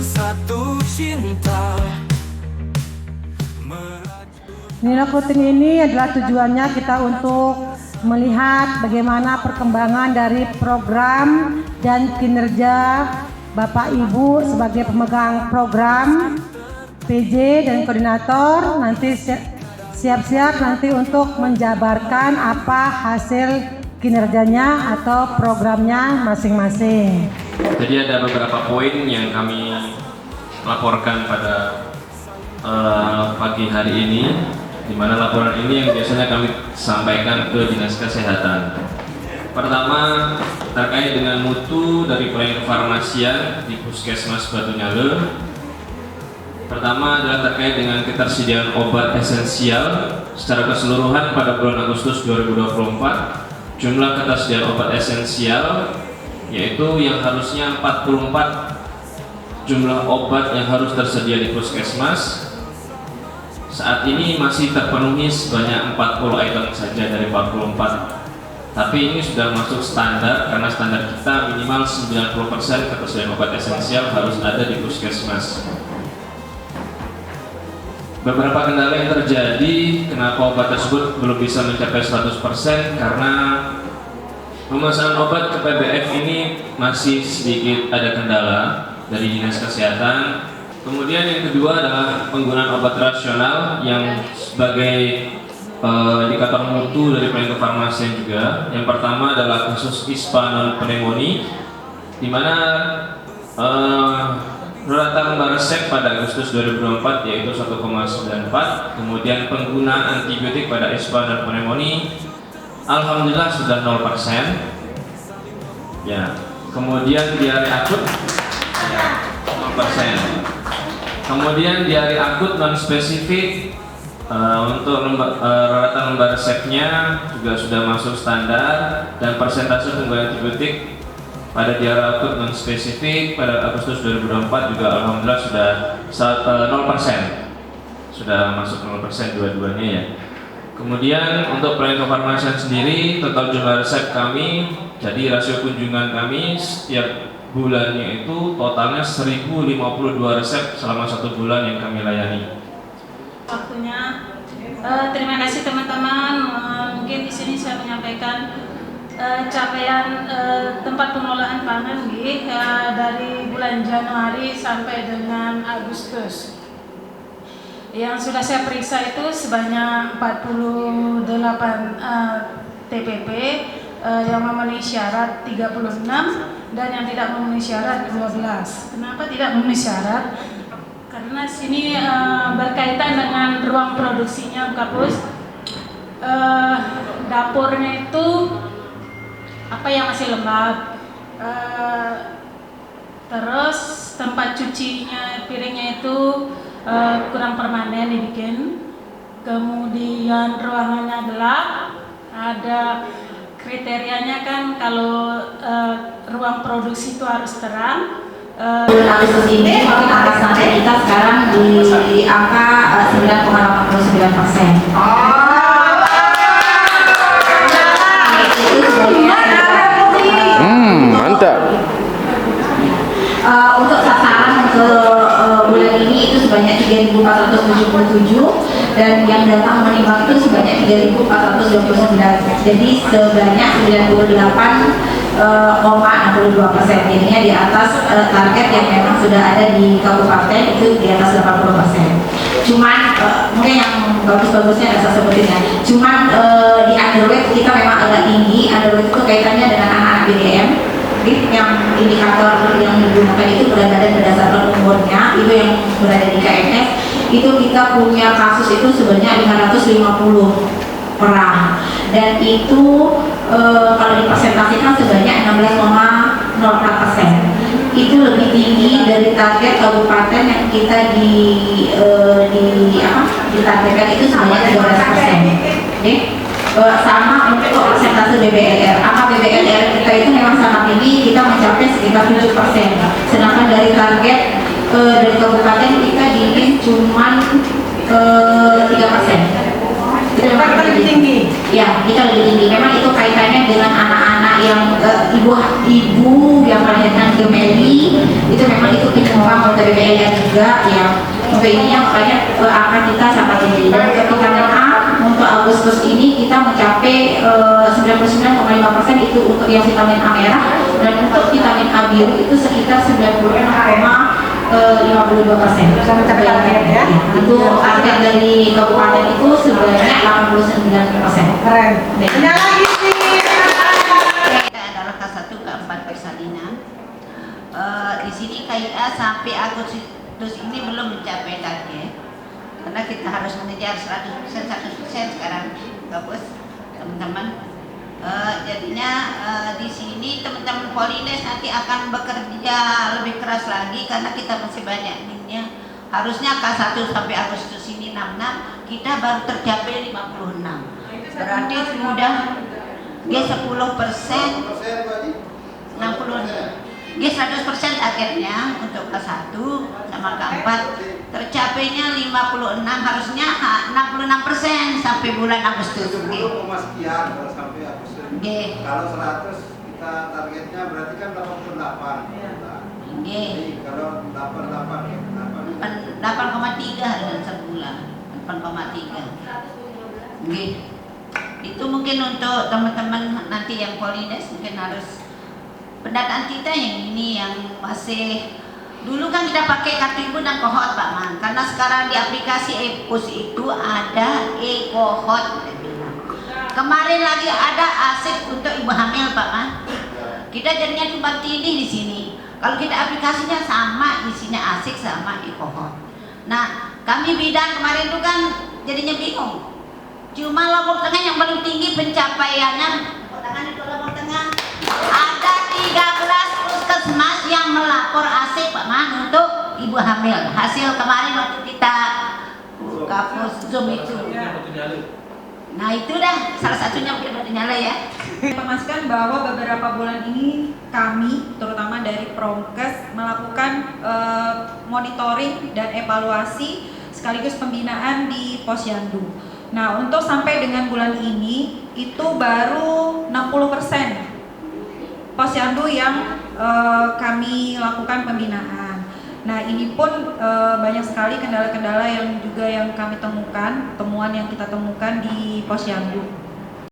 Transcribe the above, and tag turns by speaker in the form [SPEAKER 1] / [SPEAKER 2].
[SPEAKER 1] satu cinta.
[SPEAKER 2] Nina Clothing ini adalah tujuannya kita untuk melihat bagaimana perkembangan dari program dan kinerja Bapak Ibu sebagai pemegang program, PJ dan koordinator. Nanti siap-siap nanti untuk menjabarkan apa hasil kinerjanya atau programnya masing-masing.
[SPEAKER 3] Jadi ada beberapa poin yang kami laporkan pada pagi hari ini, di mana laporan ini yang biasanya kami sampaikan ke Dinas Kesehatan. Pertama, terkait dengan mutu dari pelayanan kefarmasian di Puskesmas Batunyale. Pertama adalah terkait dengan ketersediaan obat esensial secara keseluruhan pada bulan Agustus 2024. Jumlah ketersediaan obat esensial yaitu yang harusnya 44 jumlah obat yang harus tersedia di Puskesmas, saat ini masih terpenuhi sebanyak 40 item saja dari 44. Tapi ini sudah masuk standar, karena standar kita minimal 90% ketersediaan obat esensial harus ada di Puskesmas. Beberapa kendala yang terjadi kenapa obat tersebut belum bisa mencapai 100%, karena pemesanan obat ke PBF ini masih sedikit ada kendala dari Dinas Kesehatan. Kemudian yang kedua adalah penggunaan obat rasional yang sebagai indikator mutu dari pelayanan kefarmasian juga. Yang pertama adalah kasus ISPA non pneumonia, di mana rata lembar resep pada Agustus 2024 yaitu 1,94. Kemudian penggunaan antibiotik pada ISPA non pneumonia alhamdulillah sudah 0%. Ya. Kemudian diare akut ya, 0%. Kemudian diare akut non spesifik untuk rata lembar resepnya juga sudah masuk standar, dan persentase penggunaan antibiotik pada diare akut non spesifik pada Agustus 2024 juga alhamdulillah sudah 0%. Sudah masuk 0% dua-duanya ya. Kemudian untuk pelayanan kefarmasian sendiri, total jumlah resep kami, jadi rasio kunjungan kami setiap bulannya itu totalnya 1052 resep selama 1 bulan yang kami layani.
[SPEAKER 4] Waktunya, terima kasih teman-teman. Mungkin di sini saya menyampaikan capaian tempat pengelolaan pangan dari bulan Januari sampai dengan Agustus. Yang sudah saya periksa itu sebanyak 48 TPP, yang memenuhi syarat 36 dan yang tidak memenuhi syarat 12. Kenapa tidak memenuhi syarat? Karena sini berkaitan dengan ruang produksinya, Kapus. Dapurnya itu apa yang masih lembab, terus tempat cucinya, piringnya itu kurang permanen dibikin. Kemudian ruangannya gelap, ada kriterianya kan kalau ruang produksi itu harus terang.
[SPEAKER 5] Agustus ini mungkin angka sampai kita sekarang di angka 9,89%.
[SPEAKER 6] Mantap.
[SPEAKER 5] Untuk sasaran ke bulan ini itu sebanyak 3.477 dan yang datang menimbang itu sebanyak 3.429. Jadi sebanyak 98,62%. Jadinya di atas target yang memang sudah ada di kabupaten itu di atas 80%. Cuman mungkin yang bagus-bagusnya saya sebutin ya. Cuman di underweight kita memang agak tinggi. Underweight itu kaitannya dengan anak-anak BDM. Yang indikator yang digunakan itu berat badan berdasarkan umurnya, itu yang berada di KMS. Itu kita punya kasus itu sebanyak 550 orang, dan itu kalau dipresentasikan sebanyak 16,04%. Itu lebih tinggi dari target kabupaten yang kita ditargetkan itu sebanyak 13%. Sama untuk persentase BBLR. Angka BBLR kita itu memang sangat tinggi, kita mencapai sekitar 7%. Sedangkan dari target dari kabupaten kita diin cuman 3%. Itu memang lebih tinggi. Ya, kita lebih tinggi. Memang itu kaitannya dengan anak-anak yang ibu yang melahirkan gemeli, itu memang itu penyumbang PPLN juga yang untuk ininya makanya akan kita sangat tinggi. Dan untuk vitamin A untuk Agustus ini kita mencapai 99,5% itu untuk yang vitamin A merah, dan untuk vitamin A biru itu sekitar 96,52%. Itu target dari kabupaten itu sebanyak 89%.
[SPEAKER 2] Keren. Ada lagi sih.
[SPEAKER 6] Kita adalah K1 K4 persalinan. Di sini KIA sampai Agustus ini belum mencapai target karena kita harus mengejar 100% sekarang, Bos, teman-teman. Jadinya di sini teman-teman Polines nanti akan bekerja lebih keras lagi karena kita masih banyak ininya. Harusnya K1 sampai Agustus ini 66, kita baru tercapai 56. Berarti sudah G10%, 60. G100% targetnya untuk K1 sama K4 tercapainya 56, harusnya 66% sampai bulan Agustus.
[SPEAKER 7] Sekian kalau sampai Agustus. Kalau 100 kita targetnya berarti kan 88. Jadi kalau 8,3
[SPEAKER 6] dalam sebulan, 8,3. Itu mungkin untuk teman-teman nanti yang Polines mungkin harus pendataan kita yang ini yang masih dulu kan kita pakai kartu ibu dan kohort Pak Man, karena sekarang di aplikasi e-pos itu ada e-kohort. Kemarin lagi ada asik untuk ibu hamil Pak Man, kita jadinya cuma tindih di sini. Kalau kita aplikasinya sama, isinya asik sama e-kohort. Nah kami bidan kemarin itu kan jadinya bingung, cuma lombok tengah yang paling tinggi pencapaiannya, tangan itu lombok tengah ada 13 puskesmas yang melapor asik Pak Man untuk ibu hamil. Hasil kemarin waktu kita kapus Zoom itu. Nah itu dah salah satunya mungkin Batu Nyala ya.
[SPEAKER 8] Informasikan bahwa beberapa bulan ini kami terutama dari Promkes melakukan monitoring dan evaluasi sekaligus pembinaan di Posyandu. Nah untuk sampai dengan bulan ini itu baru 60% Posyandu yang kami lakukan pembinaan. Nah ini pun banyak sekali kendala-kendala yang kami temukan, temuan yang kita temukan di Posyandu.